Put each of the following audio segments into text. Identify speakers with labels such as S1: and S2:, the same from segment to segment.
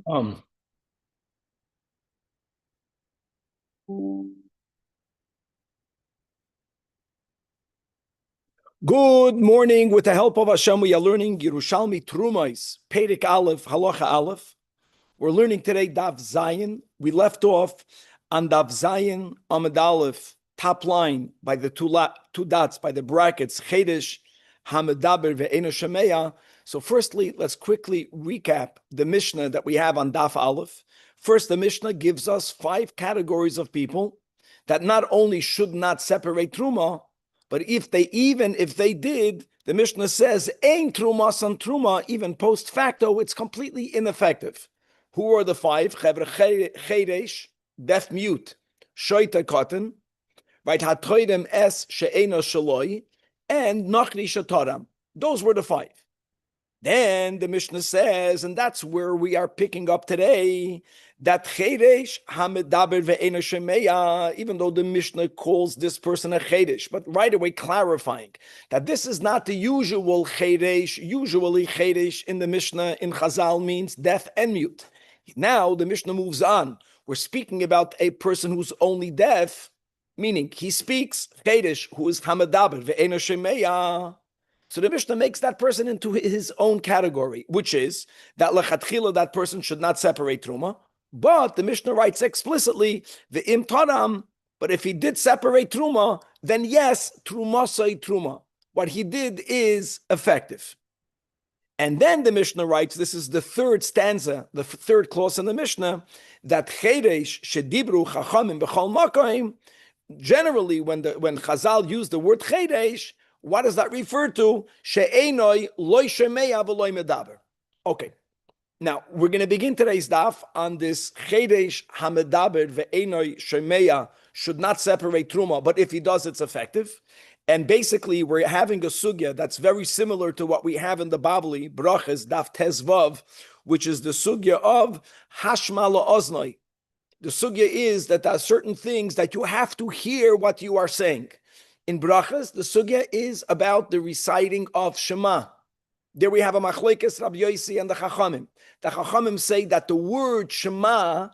S1: Um, Good morning. With the help of Hashem, we are learning Yerushalmi Trumais, Perek Aleph, Halacha Aleph. We're learning today Daf Zayin. We left off on Daf Zayin, Amud Aleph, top line by the two dots, by the brackets, Chedesh, Hamedaber, Ve'ena Shemeya. So firstly, let's quickly recap the Mishnah that we have on Daf Aleph. First, the Mishnah gives us 5 categories of people that not only should not separate Truma, but if they did, the Mishnah says, Ein Truma san Truma, even post facto, it's completely ineffective. Who are the 5? Cheresh, deaf mute, shoita cotton, right? Hatoidem es she'ena shaloi, and nachri shataram. Those were the 5. Then the Mishnah says, and that's where we are picking up today, that Chedesh hamedaber ve'ena shemeya, even though the Mishnah calls this person a Chedesh, but right away clarifying that this is not the usual Chedesh. Usually Chedesh in the Mishnah in Chazal means deaf and mute. Now the Mishnah moves on. We're speaking about a person who's only deaf, meaning he speaks Chedesh, who is hamedaber ve'ena shemeya. So the Mishnah makes that person into his own category, which is that lechatchila, that person should not separate truma. But the Mishnah writes explicitly the im taram. But if he did separate truma, then yes, truma say truma. What he did is effective. And then the Mishnah writes, this is the third stanza, the third clause in the Mishnah, that chedesh shedibru chachamim b'chol makom. Generally, when Chazal used the word chedesh, what does that refer to? She'enoi loy shemeya v'loy medaber. Okay. Now, we're going to begin today's daf on this chedesh hamedaber ve'enoi shemeya, should not separate truma, but if he does, it's effective. And basically, we're having a sugya that's very similar to what we have in the Babli, brachas, daf tezvav, which is the sugya of hashma la'oznoi. The sugya is that there are certain things that you have to hear what you are saying. In brachas, the sugya is about the reciting of Shema. There we have a machlekes Rabbi Yossi and the Chachamim. The Chachamim say that the word Shema,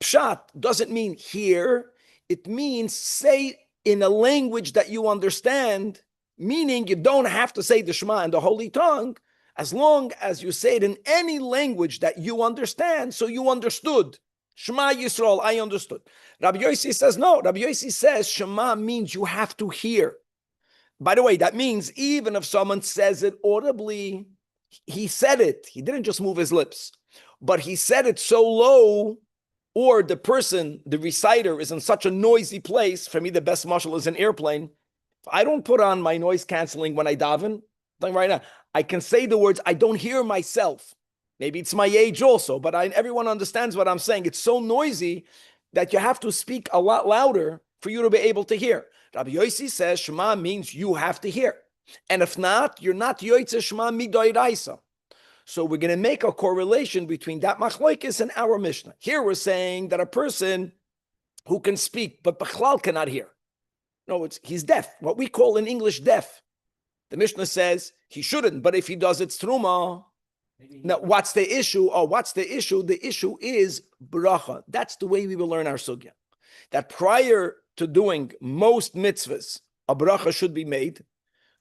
S1: pshat, doesn't mean hear. It means say in a language that you understand, meaning you don't have to say the Shema in the holy tongue, as long as you say it in any language that you understand, so you understood. Shema Yisrael, I understood. Rabbi Yossi says no. Rabbi Yossi says Shema means you have to hear. By the way, that means even if someone says it audibly, he said it. He didn't just move his lips, but he said it so low, or the person, the reciter, is in such a noisy place. For me, the best mashal is an airplane. If I don't put on my noise canceling when I daven, like right now, I can say the words, I don't hear myself. Maybe it's my age also, but everyone understands what I'm saying. It's so noisy that you have to speak a lot louder for you to be able to hear. Rabbi Yossi says Shema means you have to hear. And if not, you're not Yoitze Shema midoiraisa. So we're going to make a correlation between that machlokes and our Mishnah. Here we're saying that a person who can speak but Bechlal cannot hear. No, he's deaf, what we call in English deaf. The Mishnah says he shouldn't, but if he does, it's truma. Now, what's the issue? Oh, what's the issue? The issue is bracha. That's the way we will learn our sugya. That prior to doing most mitzvahs, a bracha should be made.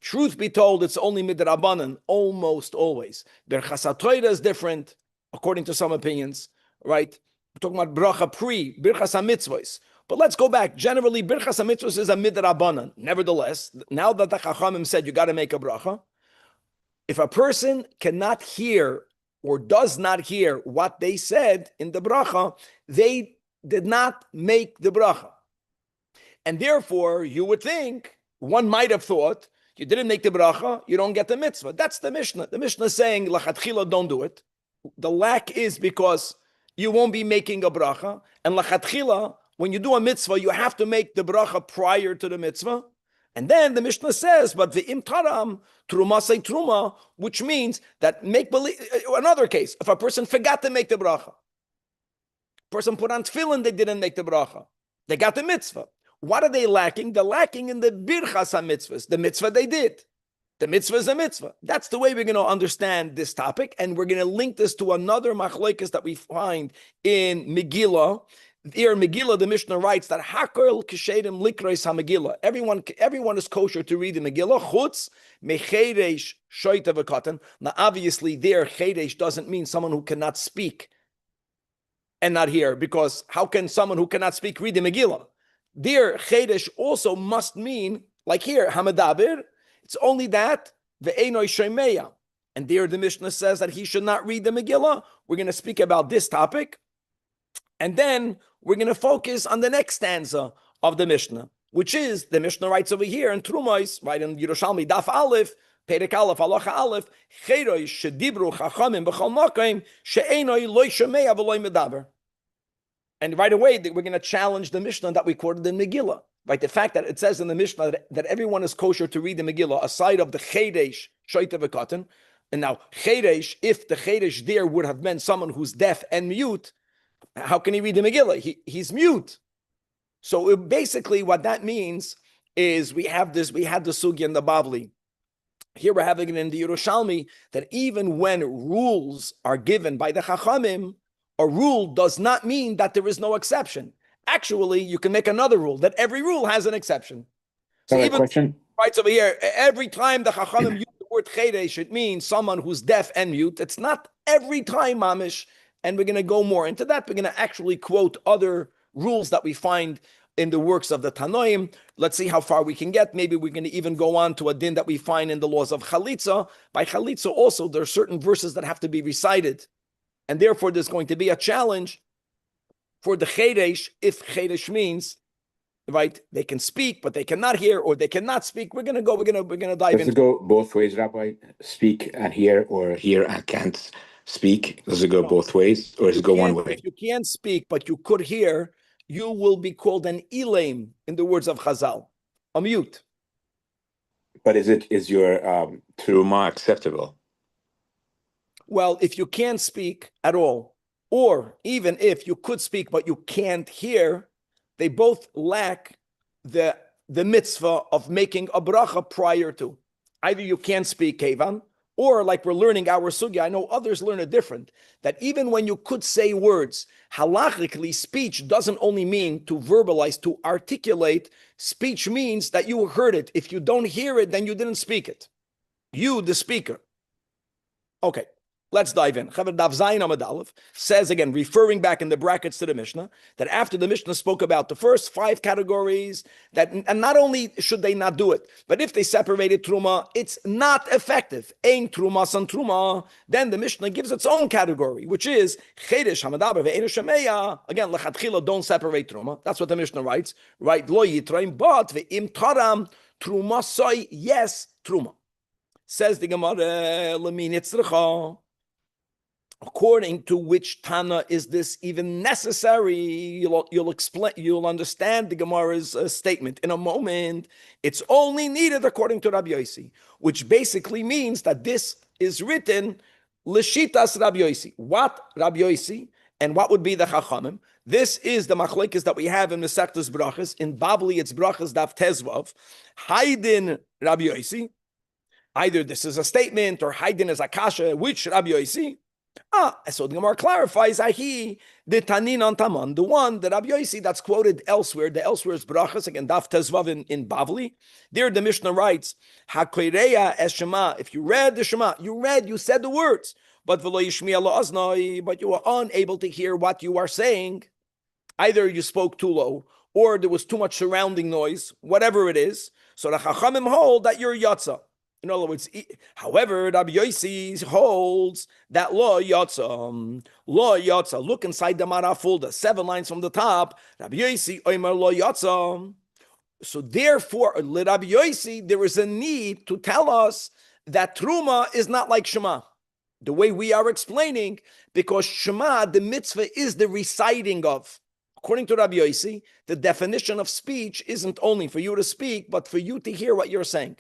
S1: Truth be told, it's only midrabanan, almost always. Berchas HaTorah is different, according to some opinions, right? We're talking about bracha pre, Birchas HaMitzvahs. But let's go back. Generally, Birchas HaMitzvahs is a midrabanan. Nevertheless, now that the Chachamim said you got to make a bracha, if a person cannot hear or does not hear what they said in the bracha, they did not make the bracha. And therefore, you would think, one might have thought, you didn't make the bracha, you don't get the mitzvah. That's the Mishnah. The Mishnah is saying, lachatchila, don't do it. The lack is because you won't be making a bracha. And lachatchila, when you do a mitzvah, you have to make the bracha prior to the mitzvah. And then the Mishnah says, but the im taram, truma say truma, which means that make believe. Another case, if a person forgot to make the bracha, person put on tefillin, they didn't make the bracha. They got the mitzvah. What are they lacking? They're lacking in the birchas ha-mitzvahs, the mitzvah they did. The mitzvah is a mitzvah. That's the way we're going to understand this topic, and we're going to link this to another machlokes that we find in Megillah. Here in Megillah, the Mishnah writes that Hakol Kishedim Likreis HaMegillah. Everyone is kosher to read the Megillah. Chutz Mecheresh Shoyta V'Katan. Now, obviously, there Cheresh doesn't mean someone who cannot speak and not hear, because how can someone who cannot speak read the Megillah? There Cheresh also must mean, like here, Hamadabir. It's only that ve'enoi shemeya, and there the Mishnah says that he should not read the Megillah. We're going to speak about this topic, and then we're going to focus on the next stanza of the Mishnah, which is the Mishnah writes over here in Trumos, right in Yerushalmi Daf Aleph, Perek Aleph, Halacha Aleph, Cheiroi shedibru chachamim b'chol makom she'enoi loy shemeya v'loy medaber. And right away we're going to challenge the Mishnah that we quoted in Megillah. Right, the fact that it says in the Mishnah that everyone is kosher to read the Megillah, aside of the Cheresh, Shoyta V'Katan, and now Cheresh, if the Cheresh there would have been someone who's deaf and mute, how can he read the Megillah? He's mute. So basically what that means is we had the Sugya in the Bavli. Here we're having it in the Yerushalmi, that even when rules are given by the Chachamim, a rule does not mean that there is no exception. Actually, you can make another rule, that every rule has an exception. So even
S2: question.
S1: Right over here, every time the Chachamim use the word Cheresh, it means someone who's deaf and mute. It's not every time, Mamish, and we're going to go more into that. We're going to actually quote other rules that we find in the works of the Tanoim. Let's see how far we can get. Maybe we're going to even go on to a din that we find in the laws of Chalitza. By Chalitza also, there are certain verses that have to be recited, and therefore there's going to be a challenge for the Cheresh, if Cheresh means, right, they can speak, but they cannot hear, or they cannot speak. We're gonna dive in.
S2: Does it go both ways, Rabbi? Speak and hear, or hear and can't speak? Does it go both ways, or does it go one way?
S1: If you can't speak, but you could hear, you will be called an Elaim, in the words of Chazal, a mute.
S2: But is your teruma acceptable?
S1: Well, if you can't speak at all, or even if you could speak but you can't hear, they both lack the mitzvah of making a bracha prior to. Either you can't speak, Kevan, or like we're learning our sugya, I know others learn it different, that even when you could say words, halachically, speech doesn't only mean to verbalize, to articulate. Speech means that you heard it. If you don't hear it, then you didn't speak it. You, the speaker. Okay. Let's dive in. Daf Zayin Amud Aleph says again, referring back in the brackets to the Mishnah, that after the Mishnah spoke about the first 5 categories, that and not only should they not do it, but if they separated truma, it's not effective. Ein truma san truma. Then the Mishnah gives its own category, which is cheresh hamadaber ve'enu shemeya. Again, lechatchila, don't separate truma. That's what the Mishnah writes. Right? Lo yitraim, but ve'im taram truma soy, yes truma. Says the Gemara, lemin yitzrecha. According to which Tana is this even necessary? You'll understand the Gemara's statement in a moment. It's only needed according to Rabbi Yossi, which basically means that this is written l'shitas Rabbi Yossi. What Rabbi Yossi and what would be the Chachamim? This is the machlekes that we have in Masechtas Brachas. In Babli, it's Brachas Daf Tezvav. Haydin Rabbi Yossi. Either this is a statement or Haydin is a kasha. Which Rabbi Yossi? So the Gemara clarifies, the Tanin on Taman, the one that Rabbi Yossi that's quoted elsewhere. The elsewhere is Brachas, again, Daf Tezvav in Bavli. There the Mishnah writes, HaKoireya es Shema. If you read the Shema, you said the words, but v'lo yishmi'a la'aznai, but you are unable to hear what you are saying. Either you spoke too low, or there was too much surrounding noise, whatever it is. So the Chachamim hold that you're Yatza. In other words, however, Rabbi Yossi holds that lo yotza. Look inside the Marafulda, 7 lines from the top. Rabbi Yossi oimer lo yotza. So therefore, Rabbi Yossi, there is a need to tell us that truma is not like Shema, the way we are explaining, because Shema, the mitzvah, is the reciting of. According to Rabbi Yossi, the definition of speech isn't only for you to speak, but for you to hear what you're saying.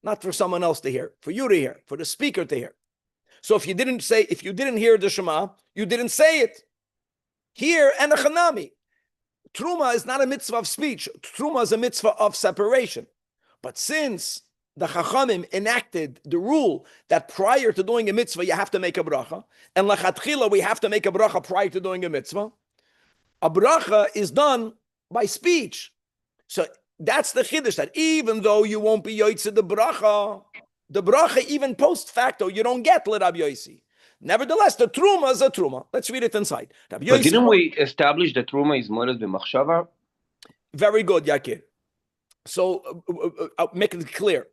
S1: Not for someone else to hear, for you to hear, for the speaker to hear. So if you didn't hear the Shema, you didn't say it. Here, and a chanami. Truma is not a mitzvah of speech. Truma is a mitzvah of separation. But since the Chachamim enacted the rule that prior to doing a mitzvah, you have to make a bracha. And lachatchila, we have to make a bracha prior to doing a mitzvah. A bracha is done by speech. So that's the chiddush, that even though you won't be yotzei the bracha even post facto, you don't get l'Rabbi Yossi. Nevertheless, the truma is a truma. Let's read it inside.
S3: But didn't we establish that truma is mored b'machshava?
S1: Very good, Yakir. So I'll make it clear.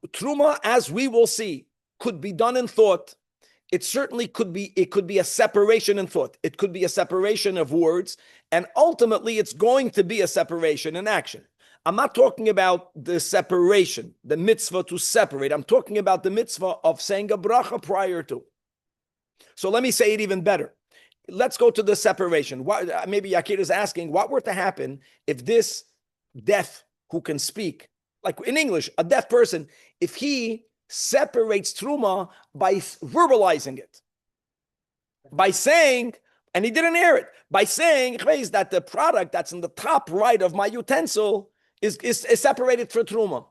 S1: Truma, as we will see, could be done in thought. It certainly could be. It could be a separation in thought. It could be a separation of words, and ultimately, it's going to be a separation in action. I'm not talking about the separation, the mitzvah to separate. I'm talking about the mitzvah of saying a bracha prior to. So let me say it even better. Let's go to the separation. Maybe Yakir is asking, what were to happen if this deaf who can speak, like in English, a deaf person, if he separates truma by verbalizing it, by saying, and he didn't hear it, by saying that the product that's in the top right of my utensil is separated for truma.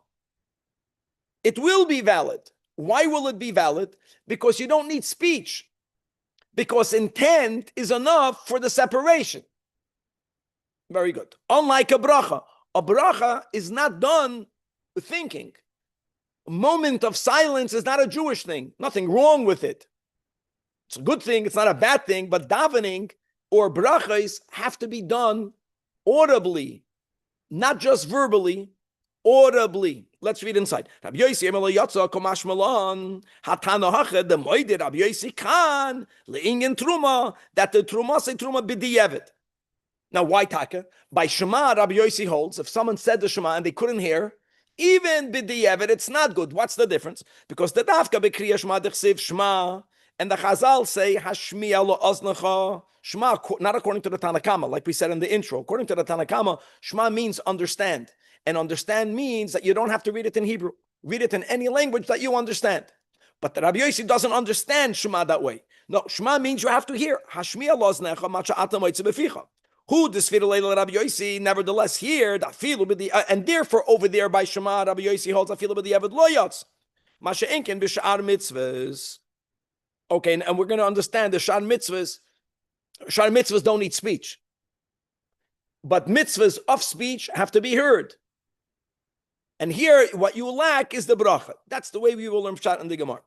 S1: It will be valid. Why will it be valid? Because you don't need speech. Because intent is enough for the separation. Very good. Unlike a bracha is not done with thinking. A moment of silence is not a Jewish thing. Nothing wrong with it. It's a good thing. It's not a bad thing. But davening or brachas have to be done audibly, not just verbally, audibly. Let's read inside. Rabbi Yossi Emel Yatza Komash Malon Hatana Hached the Moide Rabbi Yossi Khan Leingen Truma that the Truma say Truma b'di'evet. Now why taka? By Shema Rabbi Yossi holds if someone said the Shema and they couldn't hear, even b'di'evet it's not good. What's the difference? Because the Dafka b'Kriya Shema d'chsev Shema and the Chazal say Hashmiya lo oznacha Shema, not according to the Tanakama, like we said in the intro. According to the Tanakama, Shema means understand. And understand means that you don't have to read it in Hebrew. Read it in any language that you understand. But the Rabbi Yossi doesn't understand Shema that way. No, Shema means you have to hear. Hashmiya lo oznecha ma she'ata moitze beficha. Who disfirulei Rabbi Yossi, nevertheless here, and therefore over there by Shema, Rabbi Yossi holds afilu b'di'evet lo yotz. Ma she'enken b'sha'ar mitzvahs. Okay, and we're going to understand the sha'ar mitzvahs don't need speech. But mitzvahs of speech have to be heard. And here, what you lack is the bracha. That's the way we will learn Pshat in the Gemara.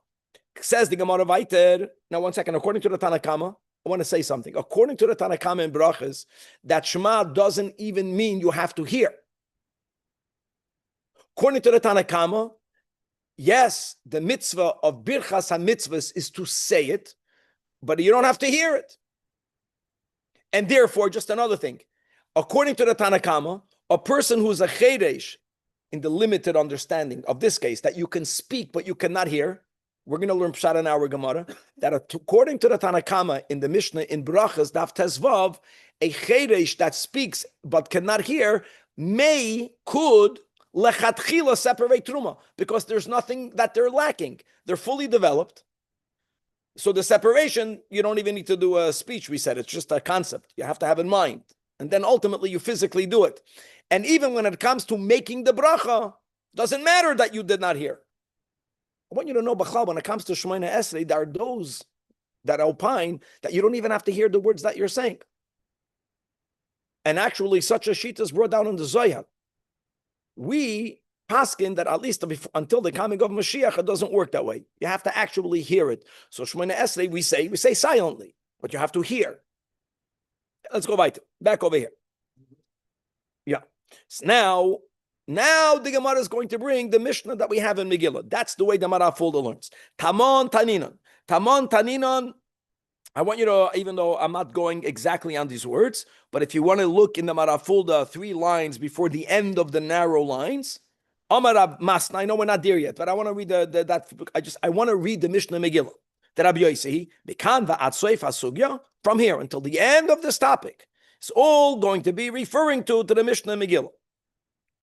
S1: Says the Gemara weiter. Now, one second. According to the Tanakama, I want to say something. According to the Tanakama in brachas, that Shema doesn't even mean you have to hear. According to the Tanakama, yes, the mitzvah of birchas ha-mitzvahs is to say it, but you don't have to hear it. And therefore, just another thing. According to the Tanakama, a person who's a chedesh, in the limited understanding of this case, that you can speak but you cannot hear, we're going to learn Pshat in our Gemara, that according to the Tanakama in the Mishnah, in Brachas, Daf Tezvav, a chedesh that speaks but cannot hear, could lechatchila separate truma, because there's nothing that they're lacking. They're fully developed. So the separation, you don't even need to do a speech, we said. It's just a concept. You have to have in mind. And then ultimately you physically do it. And even when it comes to making the bracha, doesn't matter that you did not hear. I want you to know, Bachal, when it comes to Shemoneh Esrei, there are those that opine that you don't even have to hear the words that you're saying. And actually, such a sheet is brought down in the Zajac. We paskin that at least until the coming of Mashiach, it doesn't work that way. You have to actually hear it. So Shemoneh Esrei, we say silently, but you have to hear. Let's go back over here. Yeah. So now the Gemara is going to bring the Mishnah that we have in Megillah. That's the way the Marafulda learns. Tamon Taninon. I want you to, even though I'm not going exactly on these words, but if you want to look in the Marafulda 3 lines before the end of the narrow lines, Amarab Masna. I know we're not there yet, but I want to read I want to read the Mishnah Megillah. The Rabbi Yossi, Bikan va'at soif hasugya, from here until the end of this topic. It's all going to be referring to the Mishnah Megillah.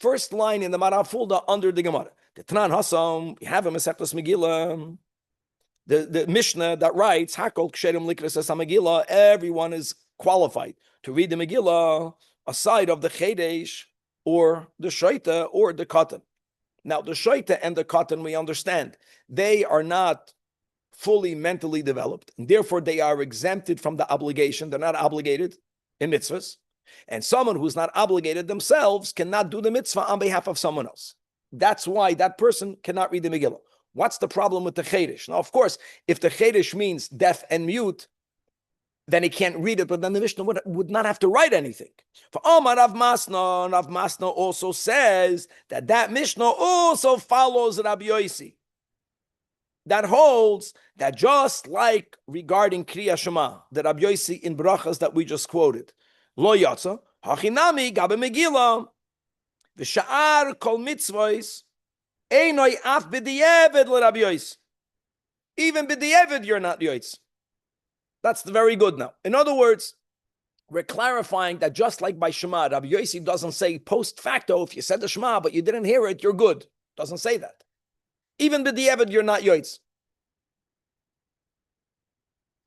S1: First line in the Marafulda under the Gemara. The Tanan Hasam, we have a Masechtas Megillah. The Mishnah that writes, Hakol Ksherim Likras Megillah, everyone is qualified to read the Megillah aside of the Chedesh or the Shaita or the Katan. Now, the shoita and the katan, we understand, they are not fully mentally developed, and therefore they are exempted from the obligation. They're not obligated in mitzvahs. And someone who's not obligated themselves cannot do the mitzvah on behalf of someone else. That's why that person cannot read the Megillah. What's the problem with the chedesh? Now, of course, if the chedesh means deaf and mute, then he can't read it, but then the Mishnah would not have to write anything. For Omar Rav Masna also says that Mishnah also follows Rabbi Yossi. That holds that just like regarding Kriya Shema, the Rabbi Yossi in Brachas that we just quoted, Lo Yatsa, Hachinami Gabe Megillah, V'sha'ar kol mitzvahs, Einoi af b'di'eved l'Rabbi Yossi. Even b'di'eved you're not Yossi. That's very good now. In other words, we're clarifying that just like by Shema, Rabbi Yossi doesn't say post facto, if you said the Shema, but you didn't hear it, you're good. Doesn't say that. Even b'di'eved, you're not Yotz.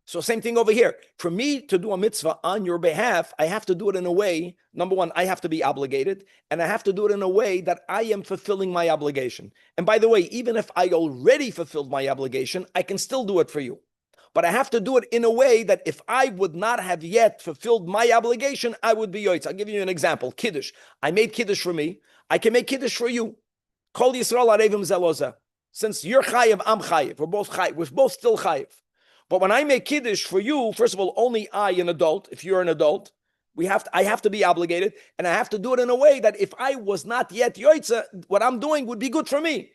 S1: So same thing over here. For me to do a mitzvah on your behalf, I have to do it in a way, number one, I have to be obligated, and I have to do it in a way that I am fulfilling my obligation. And by the way, even if I already fulfilled my obligation, I can still do it for you. But I have to do it in a way that if I would not have yet fulfilled my obligation, I would be Yotz. I'll give you an example. Kiddush. I made Kiddush for me. I can make Kiddush for you. Kol Yisrael arevim zelozah. Since you're chayiv, I'm chayiv. We're both chayiv. We're both still chayiv. But when I make Kiddush for you, first of all, only I, an adult, if you're an adult, I have to be obligated, and I have to do it in a way that if I was not yet Yotze, what I'm doing would be good for me.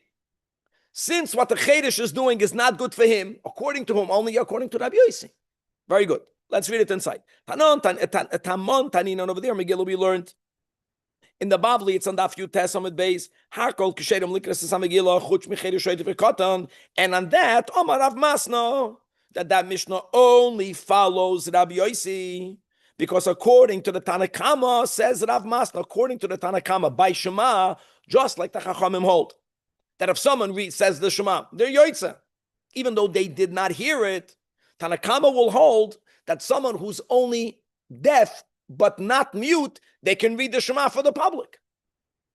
S1: Since what the Chedesh is doing is not good for him, according to whom? Only according to Rabbi Yossi. Very good. Let's read it inside. Tanon Taninon over there, Megillah, we learned. In the Bavli, it's on Daf Yud Tes Amud Beis. Harkol Kishedim Likras Megillah Chuch Michedesh Shoyt V'Katan. And on that, Omar Rav Masna, that Mishnah only follows Rabbi Yossi. Because according to the Tanakama, says Rav Masna, according to the Tanakama, by Shema, just like the Chachamim hold, that if someone says the Shema, they're Yotze. Even though they did not hear it, Tanakama will hold that someone who's only deaf but not mute, they can read the Shema for the public.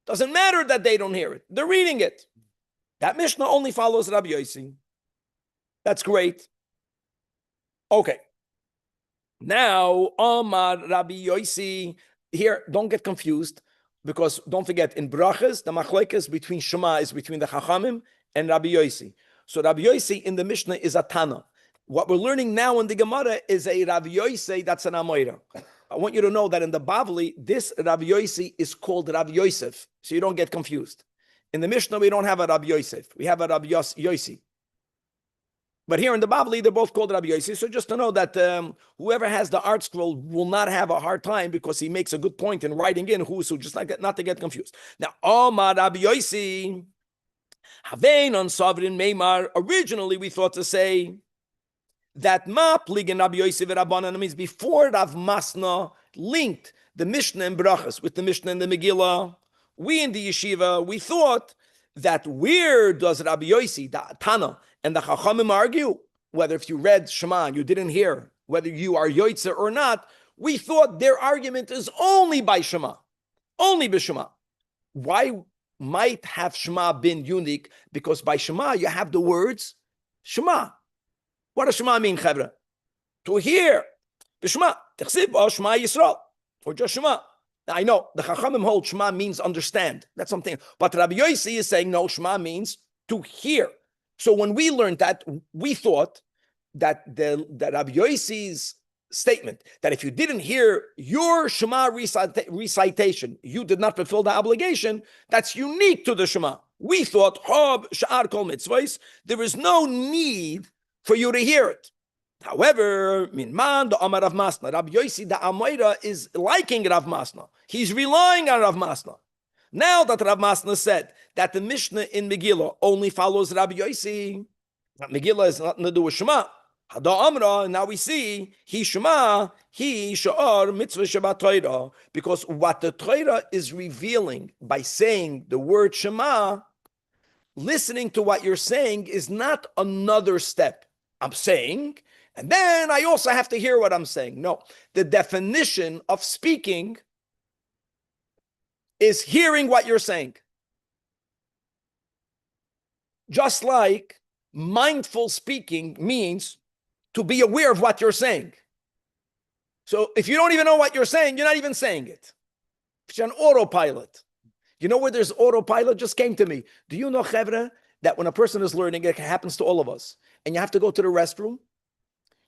S1: Doesn't matter that they don't hear it. They're reading it. That Mishnah only follows Rabbi Yossi. That's great. Okay. Now, Omar Rabbi Yossi, here, don't get confused, because don't forget, in Brachas, the machlekes between Shema is between the Chachamim and Rabbi Yossi. So Rabbi Yossi in the Mishnah is a Tana. What we're learning now in the Gemara is a Rabbi Yossi that's an Amoira. I want you to know that in the Bavli, this Rabbi Yossi is called Rabbi Yosef, so you don't get confused. In the Mishnah, we don't have a Rabbi Yosef. We have a Rabbi Yossi. But here in the Bavli, they're both called Rabbi Yossi. So just to know that whoever has the art scroll will not have a hard time, because he makes a good point in writing in who, so just not to get confused. Now, Omar Rabbi Yossi, Havein on Sovereign Meimar, originally we thought to say that Ma Pligin Rabbi Yossi v'Rabbanan means before Rav Masna linked the Mishnah and Brachas with the Mishnah and the Megillah, we in the yeshiva, we thought that where does Rabbi Yossi, the Tana, and the Chachamim argue, whether if you read Shema and you didn't hear, whether you are Yotze or not, we thought their argument is only by Shema, only by Shema. Why might have Shema been unique? Because by Shema you have the words Shema. What does Shema mean, Chavra? To hear. The Shema. Techsiv Shema Yisrael. Or just Shema. Now, I know the Chachamim hold Shema means understand. That's something. But Rabbi Yossi is saying no, Shema means to hear. So when we learned that, we thought that Rabbi Yossi's statement that if you didn't hear your Shema recitation, you did not fulfill the obligation, that's unique to the Shema. We thought, there is no need for you to hear it. However, Minman, the Amar Rav Masna, Rabbi Yossi, the Amoira, is liking Rav Masna. He's relying on Rav Masna. Now that Rav Masna said that the Mishnah in Megillah only follows Rabbi Yossi, Megillah has nothing to do with Shema. Hada Amra, now we see, he Shema, he Sha'ar, Mitzvah Shabbat Torah. Because what the Torah is revealing by saying the word Shema, listening to what you're saying is not another step. I'm saying, and then I also have to hear what I'm saying. No, the definition of speaking is hearing what you're saying. Just like mindful speaking means to be aware of what you're saying. So if you don't even know what you're saying, you're not even saying it. It's an autopilot. You know where there's autopilot? Just came to me. Do you know, Chevra, that when a person is learning, it happens to all of us, and you have to go to the restroom?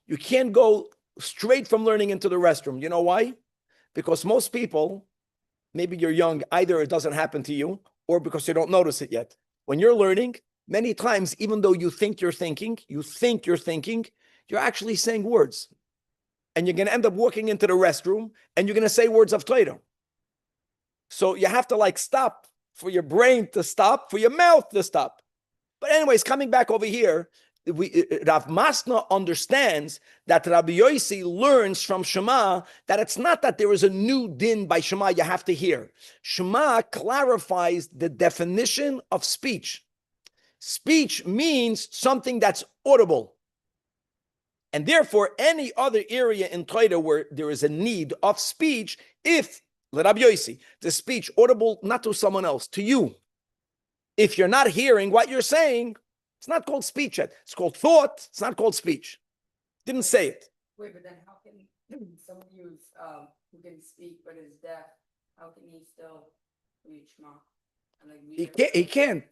S1: You can't go straight from learning into the restroom. You know why? Because most people, maybe you're young, either it doesn't happen to you, or because you don't notice it yet. When you're learning, many times, even though you think you're thinking, you're actually saying words. And you're going to end up walking into the restroom, and you're going to say words of Torah. So you have to stop for your brain to stop, for your mouth to stop. But anyways, coming back over here, Rav Masna understands that Rabbi Yossi learns from Shema that it's not that there is a new din by Shema you have to hear. Shema clarifies the definition of speech. Speech means something that's audible. And therefore, any other area in Torah where there is a need of speech, if, Rabbi Yossi, the speech audible not to someone else, to you, if you're not hearing what you're saying, it's not called speech yet. It's called thought. It's not called speech. Didn't say it.
S4: Wait, but then how can someone who can speak but is deaf, how can he still read Shema?
S1: He can't.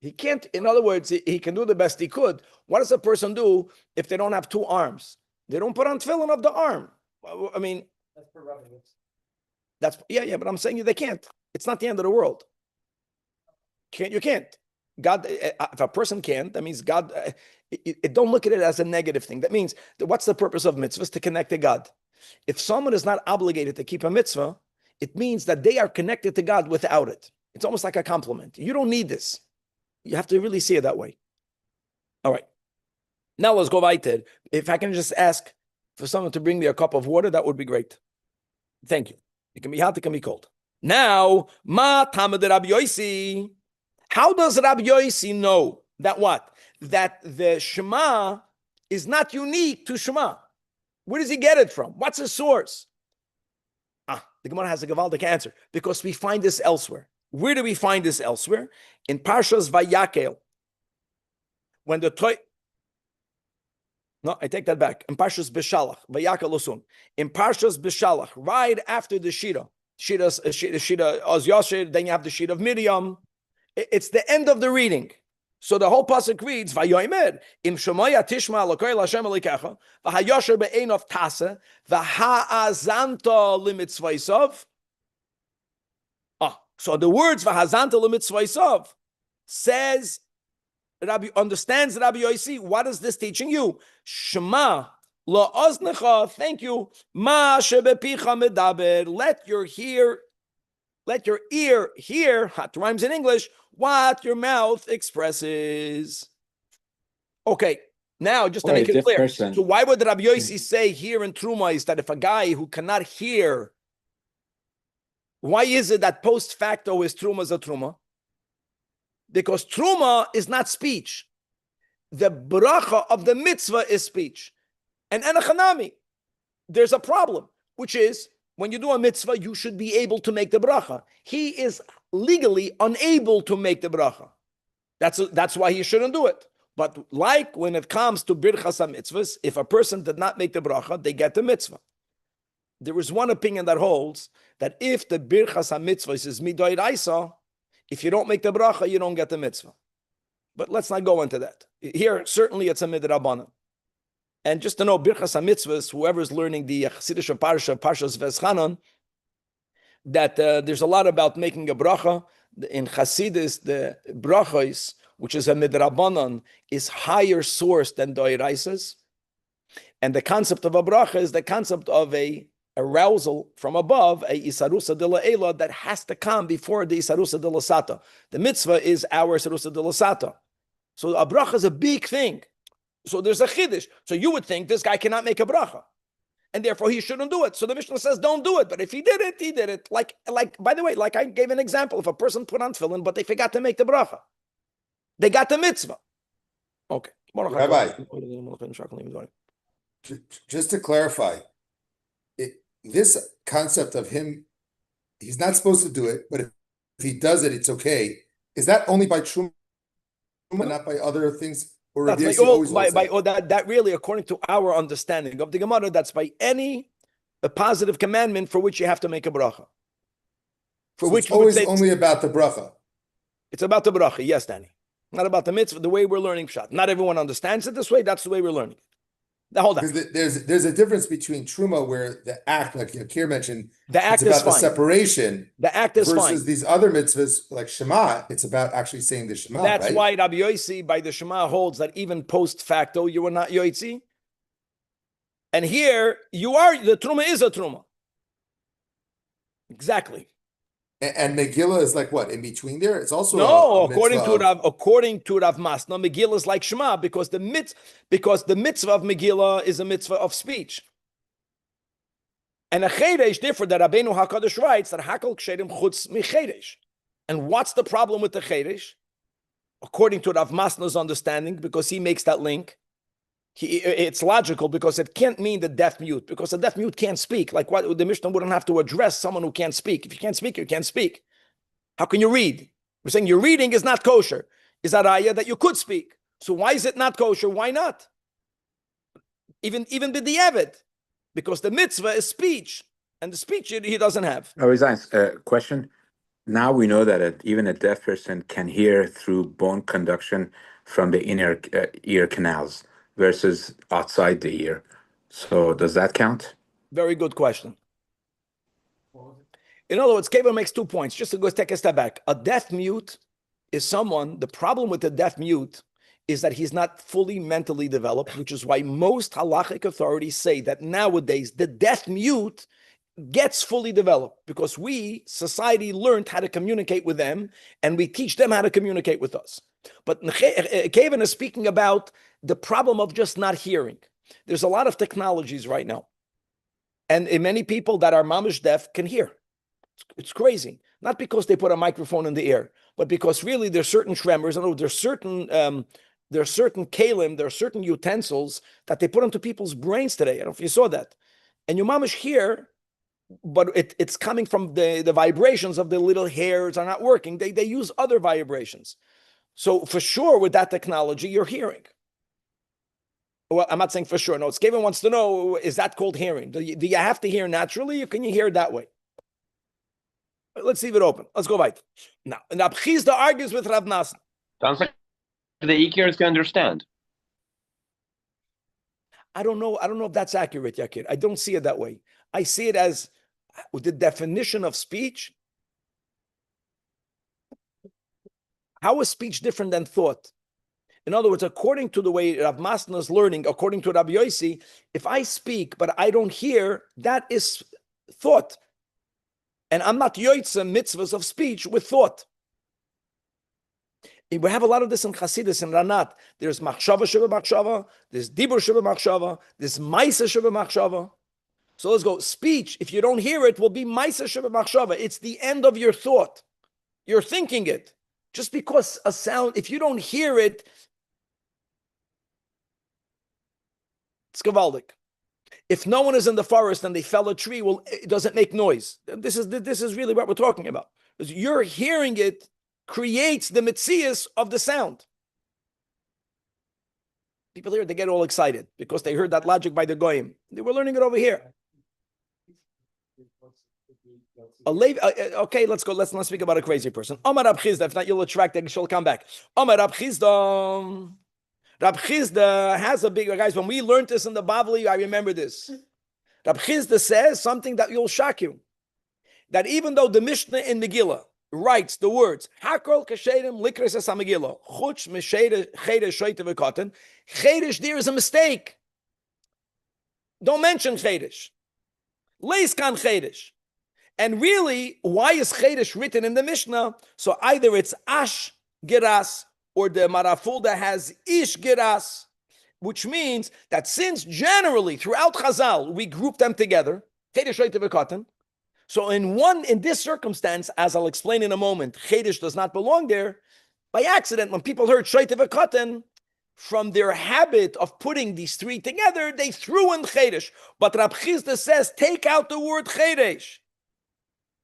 S1: He can't. In other words, he can do the best he could. What does a person do if they don't have two arms? They don't put on tefillin of the arm. I mean,
S5: That's for rubbing it.
S1: that's but I'm saying they can't. It's not the end of the world. You can't. God, if a person can't, that means God. Don't look at it as a negative thing. That means what's the purpose of mitzvahs? To connect to God. If someone is not obligated to keep a mitzvah, it means that they are connected to God without it. It's almost like a compliment. You don't need this. You have to really see it that way. All right. Now let's go weiter. If I can just ask for someone to bring me a cup of water, that would be great. Thank you. It can be hot, it can be cold. Now, ma tamad Rabbi Yossi. How does Rabbi Yossi know that what? That the Shema is not unique to Shema. Where does he get it from? What's his source? The Gemara has a Gavaldic answer, because we find this elsewhere. Where do we find this elsewhere? In Parshas Vayakel. When the No, I take that back. In Parshas Beshalach, Vayakel Osun. In Parshas Beshalach, right after the Shira Oz Yosher, then you have the Shira of Miriam. It's the end of the reading. So the whole pasuk reads, Vayomer, im shomaya tishma l'koy l'Hashem elikecha, v'hayosher be'enov tasa, v'ha'azanta limitzvaysav. So the words v'ha'azanta limitzvaysav says, understands Rabbi Yossi, what is this teaching you? Shema la'oznecha, thank you, ma shebepicha medaber, let your ear hear, hot rhymes in English, what your mouth expresses. Okay, now just to make it clear. So why would Rabbi Yossi say here in Truma is that if a guy who cannot hear, why is it that post facto is Truma is a Truma? Because Truma is not speech. The bracha of the mitzvah is speech. And enochanami, there's a problem, which is when you do a mitzvah, you should be able to make the bracha. He is legally unable to make the bracha. That's why he shouldn't do it. But like when it comes to birchas mitzvahs, if a person did not make the bracha, they get the mitzvah. There is one opinion that holds that if the birchas mitzvahs is midoiraisa, if you don't make the bracha, you don't get the mitzvah. But let's not go into that. Here, certainly it's a midrabanan. And just to know, birchas mitzvahs, whoever is learning the Chassidish Parshas Veschanon, that there's a lot about making a bracha. In Chassidus, the brachos, which is a midrabanan, is higher source than doiraisas. And the concept of a bracha is the concept of a arousal from above, a isarusa de la ela that has to come before the isarusa de la sata. The mitzvah is our isarusa de la sata. So a bracha is a big thing. So there's a chiddush. So you would think this guy cannot make a bracha, and therefore he shouldn't do it. So the Mishnah says don't do it. But if he did it, he did it. Like by the way, like I gave an example, if a person put on tefillin, but they forgot to make the bracha, they got the mitzvah. Okay.
S6: Rabbi, just to clarify, this concept of him, he's not supposed to do it, but if he does it, it's okay. Is that only by truma? not by other things? Or
S1: That's
S6: Rabbi
S1: by
S6: Yossi
S1: all,
S6: always holds that?
S1: that really, according to our understanding of the Gemara, that's by any a positive commandment for which you have to make a bracha. For
S6: So
S1: which
S6: it's
S1: we would
S6: always
S1: say
S6: only about the bracha.
S1: it's about the bracha. Yes, Danny. Not about the mitzvah, the way we're learning pshat. Not everyone understands it this way. That's the way we're learning it. Now, hold on.
S6: Because there's a difference between truma, where the act, like Yakir mentioned,
S1: The act
S6: it's
S1: is
S6: about the
S1: fine.
S6: separation.
S1: The act is
S6: versus
S1: fine.
S6: these other mitzvahs like Shema. It's about actually saying the Shema.
S1: That's
S6: right?
S1: why Rabbi Yossi by the Shema holds that even post facto you are not Yotzi. And here you are. The truma is a truma. Exactly.
S6: And Megillah is like what in between there. It's also
S1: No,
S6: a
S1: according to
S6: mitzvah
S1: Rav Masna, Megillah is like Shema because the mitzvah of Megillah is a mitzvah of speech. And a chedesh different. That Rabbeinu Hakadosh writes that hakol kshedim chutz michedesh. And what's the problem with the chedesh? According to Rav Masna's understanding, because he makes that link, it's logical because it can't mean the deaf mute, because the deaf mute can't speak. Like what the Mishnah wouldn't have to address someone who can't speak. If you can't speak, you can't speak. How can you read? We're saying your reading is not kosher. Is that ayah that you could speak? So why is it not kosher? Why not? Even b'di'evet, because the mitzvah is speech, and the speech he doesn't have.
S2: Question. Now we know that even a deaf person can hear through bone conduction from the inner ear canals versus outside the ear. So does that count?
S1: Very good question. In other words, Kevin makes 2 points. Just to go take a step back. A deaf mute is someone, the problem with the deaf mute is that he's not fully mentally developed, which is why most halachic authorities say that nowadays the deaf mute gets fully developed because we, society, learned how to communicate with them and we teach them how to communicate with us. But Kevin is speaking about the problem of just not hearing. There's a lot of technologies right now. And many people that are mamish deaf can hear. It's crazy. Not because they put a microphone in the ear, but because really there's certain tremors. There's certain kalim, there are certain utensils that they put into people's brains today. I don't know if you saw that. And you mamish hear, but it's coming from the vibrations of the little hairs are not working. They use other vibrations. So for sure, with that technology, you're hearing. Well, I'm not saying for sure. No, it's Kevin wants to know, is that called hearing? Do you have to hear naturally, or can you hear that way? Let's leave it open. Let's go right. Now, Rab Chizda argues with Rav Nassan.
S3: Sounds like the Ikers can understand.
S1: I don't know if that's accurate, Yakir. I don't see it that way. I see it as the definition of speech. How is speech different than thought? In other words, according to the way Rav Masna is learning, according to Rabbi Yossi, if I speak but I don't hear, that is thought. And I'm not yoytze mitzvahs of speech with thought. We have a lot of this in Chassidus and Ranat. There's machshava sheba machshava, there's dibur sheba machshava, there's maisa sheba machshava. So let's go. Speech, if you don't hear it, will be maisa sheba machshava. It's the end of your thought. You're thinking it. Just because a sound, if you don't hear it, it's gavaldik. If no one is in the forest and they fell a tree, well, it doesn't make noise. This is really what we're talking about. Because you're hearing it creates the mitzias of the sound. People here, they get all excited because they heard that logic by the goyim. They were learning it over here. Okay, let's go. Let's not speak about a crazy person. Omar Rab Chizda, if not, you'll attract it. She'll come back. Omar Rab Chizda. Rab Chizda has a big, guys, when we learned this in the Bavli, I remember this. Rab Chizda says something that will shock you. That even though the Mishnah in Megillah writes the words, Hakol kashedim likres es ha-Megillah, chuch meshedesh shoyte v'koten, chedesh, there is a mistake. Don't mention chedesh. Leis kan chedesh. And really, why is chedesh written in the Mishnah? So either it's ash geras, or the marafulda has ish geras, which means that since generally throughout Chazal we group them together, so in this circumstance, as I'll explain in a moment, chedesh does not belong there. By accident, when people heard shoyte v'koten, from their habit of putting these three together, they threw in chedesh. But Rab Chizda says, take out the word chedesh.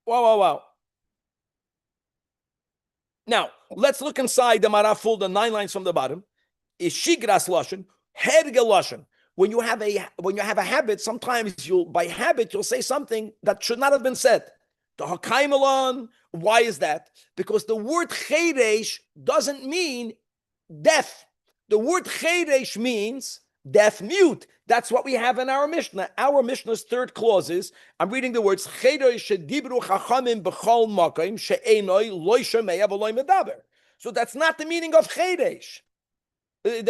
S1: Wow. Now, let's look inside the Maraful, the 9 lines from the bottom. Is shigras lashon, herge lashon. When you have a habit, sometimes by habit you'll say something that should not have been said. The hakaimelon. Why is that? Because the word cheresh doesn't mean deaf. The word cheresh means deaf mute. That's what we have in our Mishnah. Our Mishnah's third clause is, I'm reading the words, cheresh shedibru chachamim b'chol makom she'enoi loy shomea v'loy medaber. So that's not the meaning of cheresh. And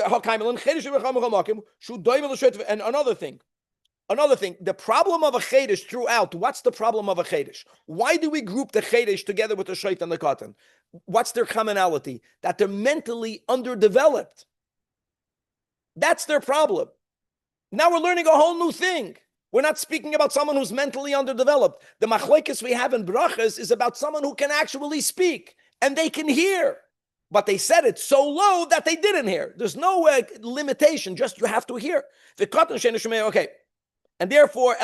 S1: another thing, the problem of a cheresh throughout, what's the problem of a cheresh? Why do we group the cheresh together with the shoit and the katan? What's their commonality? That they're mentally underdeveloped. That's their problem. Now we're learning a whole new thing. We're not speaking about someone who's mentally underdeveloped. The machlokes we have in brachas is about someone who can actually speak and they can hear. But they said it so low that they didn't hear. There's no limitation, just you have to hear. Okay. And therefore, in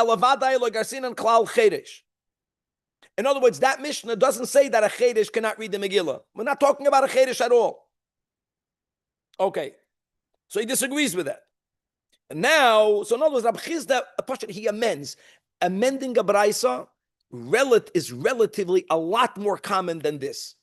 S1: other words, that Mishnah doesn't say that a cheresh cannot read the Megillah. We're not talking about a cheresh at all. Okay. So he disagrees with that. And now, so in other words, Rabbi Chizda, he amends. Amending a braisa is relatively a lot more common than this.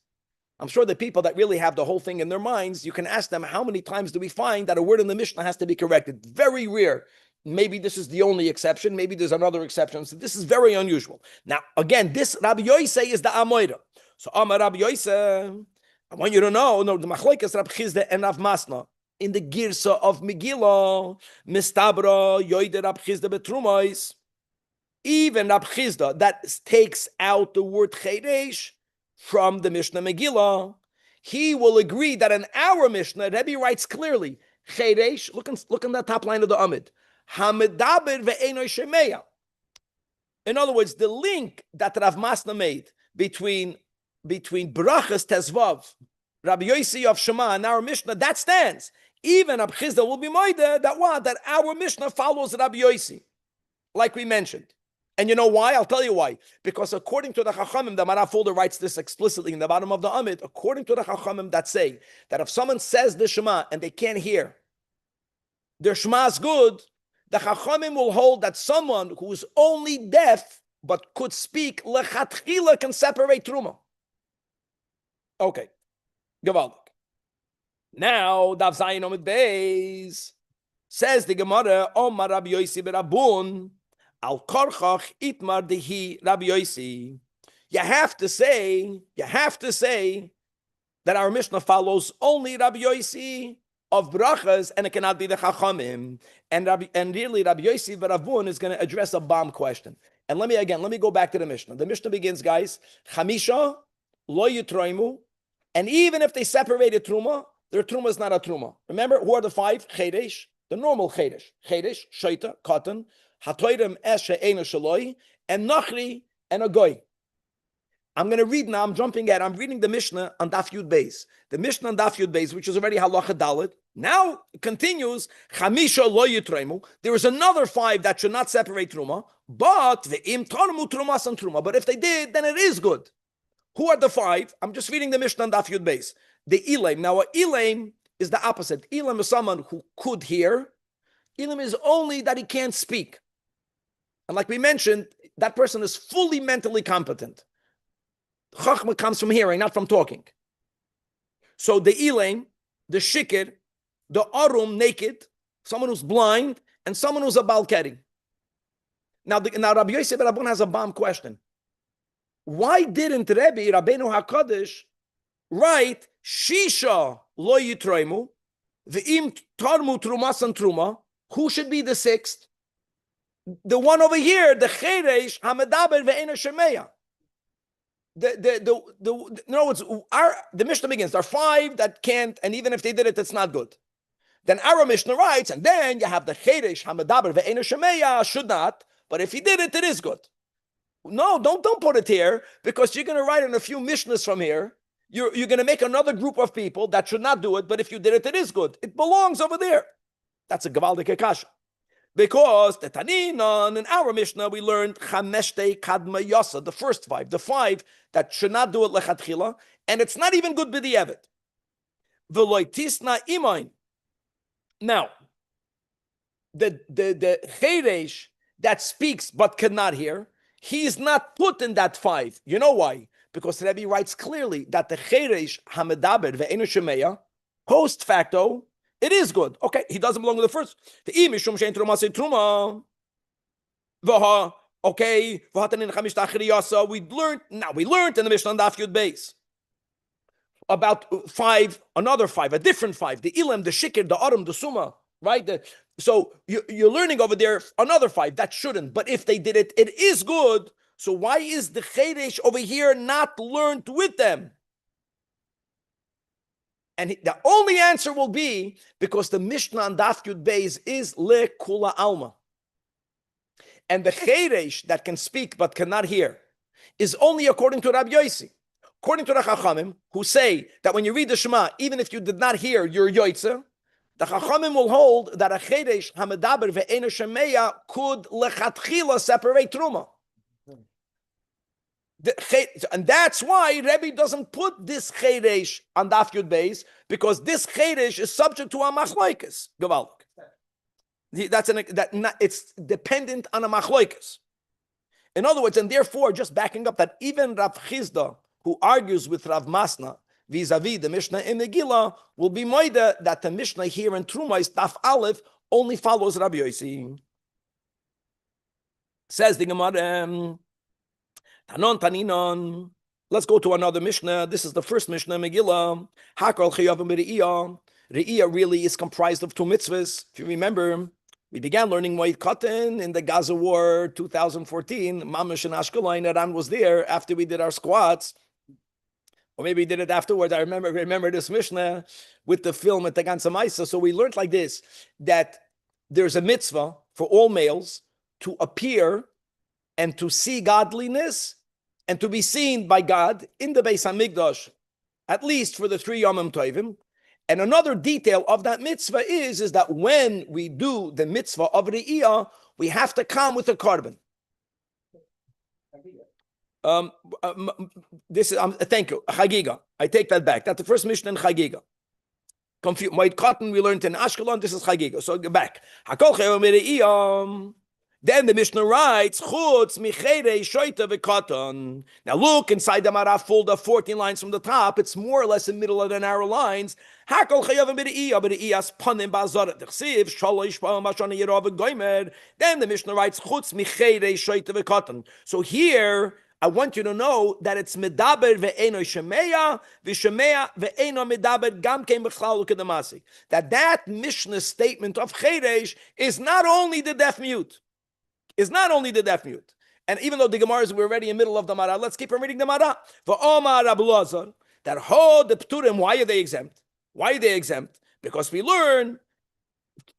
S1: I'm sure the people that really have the whole thing in their minds, you can ask them, how many times do we find that a word in the Mishnah has to be corrected? Very rare. Maybe this is the only exception. Maybe there's another exception. So this is very unusual. Now, again, this Rabbi Yosei is the Amoira. So Amar Rabbi Yosei, I want you to know, the machlokes Rabbi Chizda and Rav Masna, in the Girsa of Megillah, Mistabra, Yoide Rabbi Chizda Betrumais, even Rabbi Chizda, that takes out the word Cheresh from the Mishnah Megillah, he will agree that in our Mishnah, Rabbi writes clearly, Cheresh, look on the top line of the Amid, Hamedaber ve'enoi shemeya. In other words, the link that Rav Masna made between Brachas Tezvav, Rabbi Yossi of Shema, and our Mishnah, that stands. Even Rabbi Chizda will be moide that what? That our Mishnah follows Rabbi Yossi, like we mentioned. And you know why? I'll tell you why. Because according to the Chachamim, the Mara folder writes this explicitly in the bottom of the Amid, according to the Chachamim that say that if someone says the Shema and they can't hear, their Shema is good, the Chachamim will hold that someone who is only deaf but could speak, lechatchila can separate Truma. Okay. Gewaldig. Now, Dav Zayin Omid Beis says the Gemara, Omar Rabbi Yossi berabun, Al korchach itmar dehi Rabbi Yossi. You have to say that our Mishnah follows only Rabbi Yossi of brachas, and it cannot be the Chachamim. And really, Rabbi Yossi Baravun is going to address a bomb question. And let me go back to the Mishnah. The Mishnah begins, guys, Chamisha lo yitroimu, and even if they separated Truma, their Truma is not a Truma. Remember, who are the 5? Cheresh, the normal Cheresh. Cheresh, Shoita, Katan, Hatoirim Eshe Eino Shaloi, and Nachri, and a Goy. I'm going to read now, I'm reading the Mishnah on Daf Yud Beis. The Mishnah on Daf Yud Beis, which is already Halacha Dalet, now it continues, Chamisha lo yitremu. There is another 5 that should not separate Truma, but ve'im tarmu trumas and Truma. But if they did, then it is good. Who are the 5? I'm just reading the Mishnah on Daf Yud Beis. The Elaim. Now, Elaim is the opposite. Elam is someone who could hear. Elam is only that he can't speak. And like we mentioned, that person is fully mentally competent. Chachma comes from hearing, not from talking. So the Elaim, the Shikir, the Arum, naked, someone who's blind, and someone who's a Balkari. Now Rabbi Yosef Rabban has a bomb question. Why didn't Rabbeinu HaKadosh write Shisha lo yitroimu, v'im tarmu trumas and truma? Who should be the 6th? The one over here, the Cheresh Hamedaber ve'ena shemeya. No, the Mishnah begins. There are 5 that can't, and even if they did it, it's not good. Then our Mishnah writes, and then you have the Cheresh Hamedaber ve'ena shemeya should not, but if he did it, it is good. No, don't put it here, because you're going to write in a few Mishnahs from here. You're going to make another group of people that should not do it, but if you did it, it is good. It belongs over there. That's a Gavaldik Kasha. Because the Taninan, in our Mishnah, we learned Chameshte Kadma Yasa, the first 5, the 5 that should not do it lechatchila, and it's not even good b'di'evet. v'loy tisna imain. Now, the cheresh that speaks but cannot hear, he is not put in that 5. You know why? Because Rabbi writes clearly that the cheresh hamedaber ve'enu shemeya, post facto, it is good. Okay, he doesn't belong to the first. The imishum shein truma se truma. Okay, we learned in the Mishnah Daf Yud Beis about 5, another 5, a different 5, the Ilam, the Shikir, the Aram, the Summa, right? So you're learning over there another 5 that shouldn't, but if they did it, it is good. So why is the Cheresh over here not learned with them? And the only answer will be because the Mishnah on Daf Yud Beis is Le Kula Alma. And the Cheresh that can speak but cannot hear is only according to Rabbi Yossi. According to the Chachamim, who say that when you read the Shema, even if you did not hear, you're Yoitze, the Chachamim will hold that a Cheresh hamedaber ve'enu shemeya could lechatchila separate Truma. And that's why Rebbe doesn't put this Cheresh on Daf Yud Beis, because this Cheresh is subject to a machlokes. Gewaldig. It's dependent on a machlokes. In other words, and therefore, just backing up that even Rav Chizda, who argues with Rav Masna vis-a-vis the Mishnah in Megillah, will be moida that the Mishnah here in Truma is Taf Aleph only follows Rabbi Yossi. Says the Gemara, Tanon Taninon. Let's go to another Mishnah. This is the first Mishnah in Megillah. Hakol Chayavim Re'iyah. Re'iyah really is comprised of 2 mitzvahs. If you remember, we began learning Moed Katan in the Gaza War 2014. Mamash and Ashkelon, Iran was there after we did our squats. Or maybe we did it afterwards. I remember this Mishnah with the film at the Ganza Maisa. So we learned like this, that there's a mitzvah for all males to appear and to see godliness and to be seen by God in the Beis HaMikdash, at least for the 3 Yomim Tovim. And another detail of that mitzvah is that when we do the mitzvah of Re'iyah, we have to come with a korban. This is thank you, Chagiga. I take that back. That's the first Mishnah in Chagiga. Moed Katan we learned in Ashkelon. This is Chagiga. So go back. Hakol Chayavim Re'iyah. Then the Mishnah writes, Chutz michere shoita v'katan. Now look inside the Maraf folder, 14 lines from the top. It's more or less in the middle of the narrow lines. Hakol chayavim b're'iyah, b're'iyas panim ba'azaret d'chsiv, shalosh pa'am b'ashana yirav v'goymer. Then the Mishnah writes, Chutz michere shoita v'katan. So here, I want you to know that it's medaber ve'eno shemeya, v'shemeya ve'eno medaber gam kein b'chlal l'kedamasi. That Mishnah statement of cheresh is not only the deaf mute. Is not only the deaf mute. And even though the Gemaras were already in the middle of the Mara, let's keep on reading the Mara. V'omar Rabbi Lazar, that ho the pturim, why are they exempt? Why are they exempt? Because we learn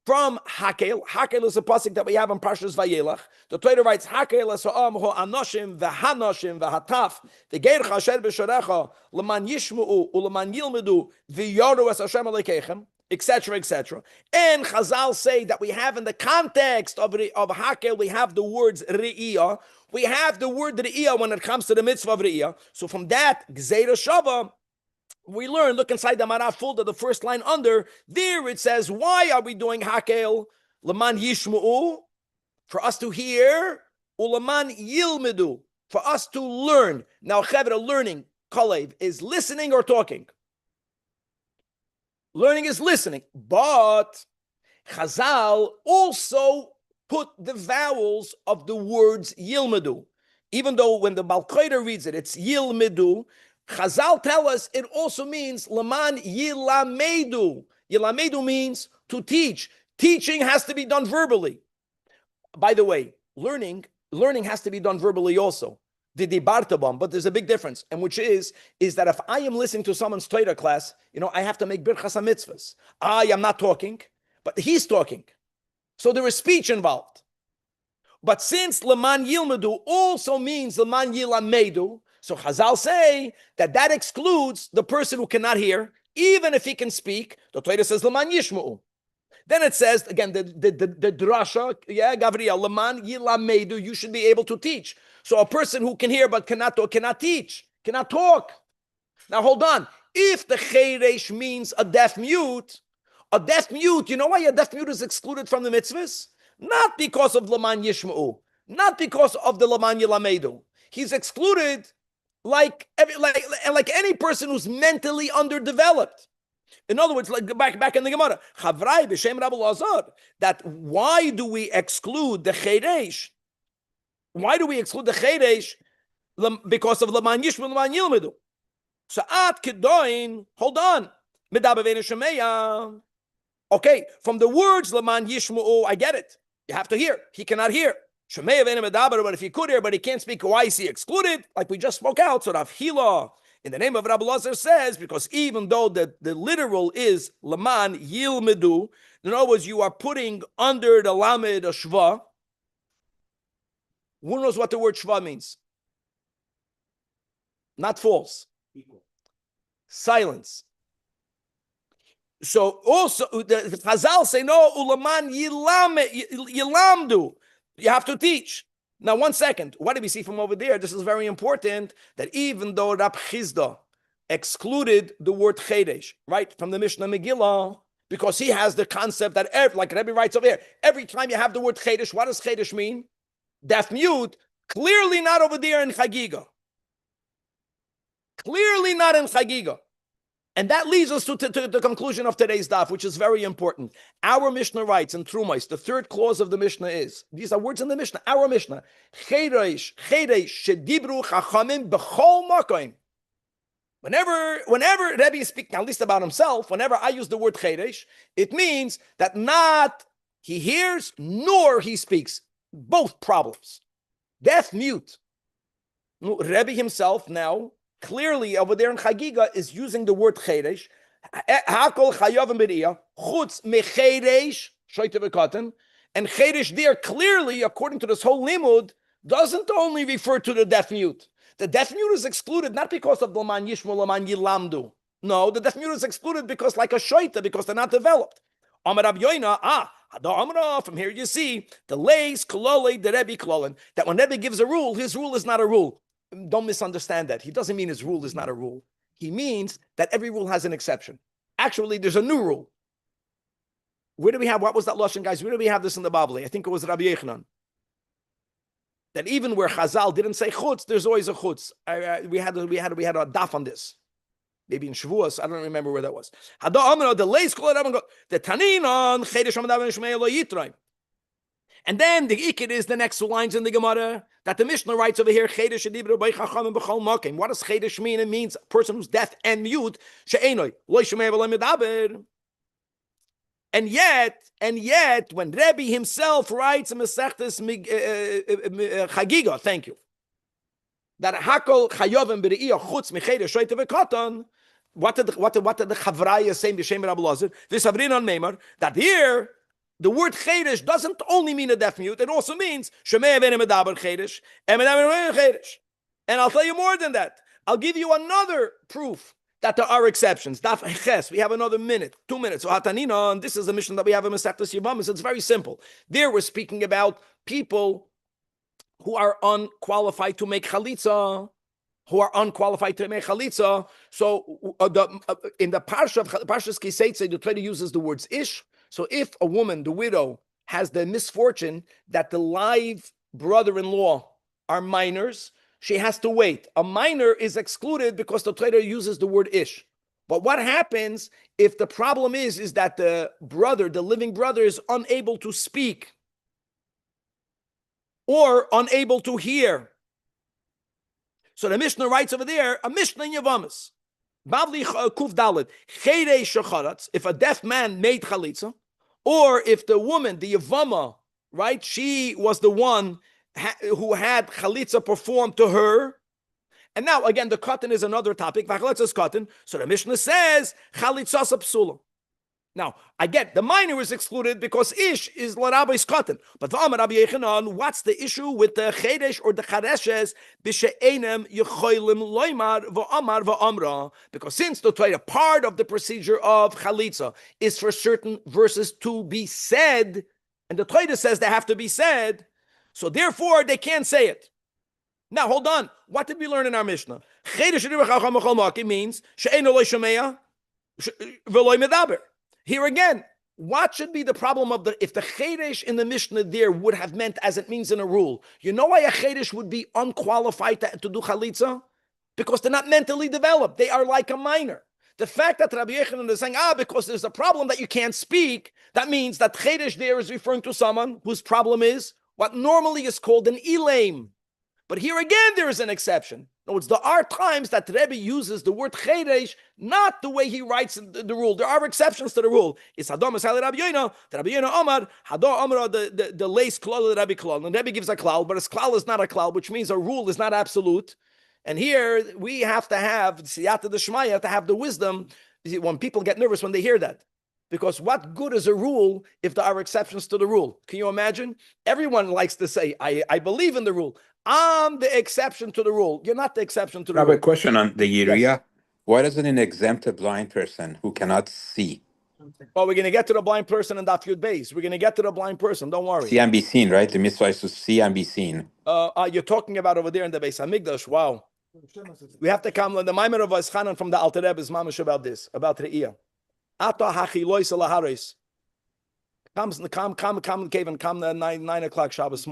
S1: from Hakel. Hakel is a pasuk that we have in Parshas Vayelach. The Torah writes, Hakel es ha'am ho anoshim v'hanoshim v'hataf v'geir chasher b'sharecha l'man yishmu'u u'leman yilmedu v'yoru es Hashem alekeichem, etc., etc. And Chazal say that we have in the context of Hakel, we have the words Re'iyah. We have the word Re'iyah when it comes to the mitzvah of Re'iyah. So from that, Gzeira Shava, we learn, look inside the Maraf folder, the first line under, there it says, why are we doing Hakel? L'man yishmu'u, for us to hear, u'leman yilmedu, for us to learn. Now, Chevra, learning, Kalev, is listening or talking? Learning is listening, but Chazal also put the vowels of the words yilmedu. Even though when the Balkoida reads it, it's yilmedu, Chazal tell us it also means laman yilamedu. Yilamedu means to teach. Teaching has to be done verbally. By the way, learning has to be done verbally also. But there's a big difference, and which is that if I am listening to someone's Torah class, I have to make birchas mitzvahs. I am not talking, but he's talking. So there is speech involved. But since Laman Yilmedu also means Laman Yilamedu, so Chazal say that excludes the person who cannot hear, even if he can speak. The Torah says Laman Yishmu'u. Then it says, again, the drasha, Gavriel, Laman Yilamedu, you should be able to teach. So a person who can hear but cannot talk, cannot teach, cannot talk. Now hold on. if the cheresh means a deaf mute, you know why a deaf mute is excluded from the mitzvahs? Not because of Laman Yishma'u, not because of the Laman Yilamedu. He's excluded like any person who's mentally underdeveloped. In other words, like back in the Gemara, Chavrai b'shem Rabbi Lazar, that why do we exclude the cheresh? Why do we exclude the cheresh? Because of Laman Yishma'u, Laman Yilamedu. So at Kedoin, hold on. Okay, from the words Laman Yishma'u, I get it. You have to hear. He cannot hear. But if he could hear, but he can't speak, why is he excluded? Like we just spoke out. So Rav Hila, in the name of Rabbi Lazar, says, because even though the literal is Laman Yilmedu, in other words, you are putting under the Lamed a Shva. Who knows what the word Shva means? Not false. Equal. Silence. So also the Chazal say no, ulaman yilamdu. You have to teach. Now 1 second. What do we see from over there? This is very important. That even though Rab Chizda excluded the word cheresh, right, from the Mishnah Megillah, because he has the concept that like Rabbi writes over here, every time you have the word cheresh, what does cheresh mean? Deaf mute. Clearly not over there in Chagiga. Clearly not in Chagiga. And that leads us to the conclusion of today's daf, which is very important. Our Mishnah writes in Trumais, the third clause of the Mishnah is, these are words in the Mishnah, our Mishnah, Cheresh shedibru chachamim b'chol makom. Whenever Rebbe is speaking, at least about himself, whenever I use the word Cheresh, it means that not he hears nor he speaks. Both problems. Deaf, mute. Rebbe himself now, clearly over there in Chagiga, is using the word cheresh. Hakol chayavim b'riyah, chutz mecheresh, shoyte v'katan. And cheresh there clearly, according to this whole limud, doesn't only refer to the deaf mute. The deaf mute is excluded not because of Laman Yishmu, Laman Yilamdu. No, the deaf mute is excluded because like a shoyte, because they're not developed. Amar Rabbi Yoina, from here you see the leis kolole the Rebbe kolon, that when Rebbe gives a rule, his rule is not a rule. Don't misunderstand that. He doesn't mean his rule is not a rule. He means that every rule has an exception. Actually, there's a new rule. Where do we have, what was that lashon, guys? Where do we have this in the Babli? I think it was Rabbi Yechanan. That even where Chazal didn't say chutz, there's always a chutz. We had a daf on this. Maybe in Shavuos, I don't remember where that was. The Tanin on Chedesh Ramadav and Shmei Lo Yitraim. And then the ikid is the next two lines in the Gemara that the Mishnah writes over here. Chedesh Shedibru Bei Chachamim B'chol Makom. What does Chedesh mean? It means a person who's deaf and mute. She'enoi Lo Shmei Lo Medaber. And yet, when Rebbe himself writes in Masechtas Chagiga, thank you, that Hakol Chayovim B'Re'iyah Chutz Mechedesh Shoyte V'Katan. What did the Chavraya say? B'Shem Rabbi Lazar. This Avrin on Meimar that here the word Chedesh doesn't only mean a deaf mute; it also means Shemei Avenim Medaber Chedesh and Medaber Chedesh. And I'll tell you more than that. I'll give you another proof that there are exceptions. Daf Ches. We have another minute, 2 minutes. So Hatanina, and this is a mission that we have in Masechtas Yevamos. It's very simple. There we're speaking about people who are unqualified to make chalitza. So in the parsha of Parshas Kiseitze, the Torah uses the words ish. So if a woman, the widow, has the misfortune that the live brother-in-law are minors, she has to wait. A minor is excluded because the Torah uses the word ish. But what happens if the problem is that the brother, the living brother, is unable to speak or unable to hear? So the Mishnah writes over there, a Mishnah in Yevamos. Bavli Kuf Dalet, Cheirei Shecharatz, if a deaf man made chalitza, or if the woman, the Yevama, right, she was the one who had chalitza performed to her. And now, again, the katan is another topic. V'chalitza's katan. So the Mishnah says, chalitzas psula. Now, I get the minor is excluded because ish is l'rabbi's katan. But v'amar Rabbi Yechanan, what's the issue with the chedesh or the chareshes b'she'enem yecholim loymar v'amar v'amra? Because since the Torah, part of the procedure of chalitza is for certain verses to be said, and the Torah says they have to be said, so therefore they can't say it. Now, hold on. What did we learn in our Mishnah? Chedesh means she'eino lo shomea v'lo medaber. Here again, what should be the problem of if the chedesh in the Mishnah there would have meant as it means in a rule? You know why a chedesh would be unqualified to do chalitza? Because they're not mentally developed. They are like a minor. The fact that Rabbi Yochanan is saying, because there's a problem that you can't speak, that means that chedesh there is referring to someone whose problem is what normally is called an elaim. But here again, there is an exception. In other words, there are times that Rebbe uses the word chedesh not the way he writes the rule. There are exceptions to the rule. It's Hadom Esali Rabbi Yoina. The Rabbi Yoina Omar, Hadom Omar, the lace klal, the Rebbe klal. And Rebbe gives a klal, but his klal is not a klal, which means a rule is not absolute. And here we have to have siyata d'shmaya to have the wisdom. When people get nervous when they hear that, because what good is a rule if there are exceptions to the rule? Can you imagine? Everyone likes to say, "I believe in the rule. I'm the exception to the rule." You're not the exception to the
S2: I have
S1: rule.
S2: a question on the Yiriya.
S1: Yes.
S2: Why doesn't it exempt a blind person who cannot see?
S1: Oh, we're going to get to the blind person in Daf Yud Beis. We're going to get to the blind person. Don't worry.
S2: See and be seen, right? The mitzvah is to see and be seen.
S1: You're talking about over there in the Beis Hamikdash. Wow. We have to come. The Maimer of Eschanan from the Alter Rebbe is mamish about this, about Re'iyah. Ata hachi lois alaharis. Come, cave and come 9 o'clock Shabbos.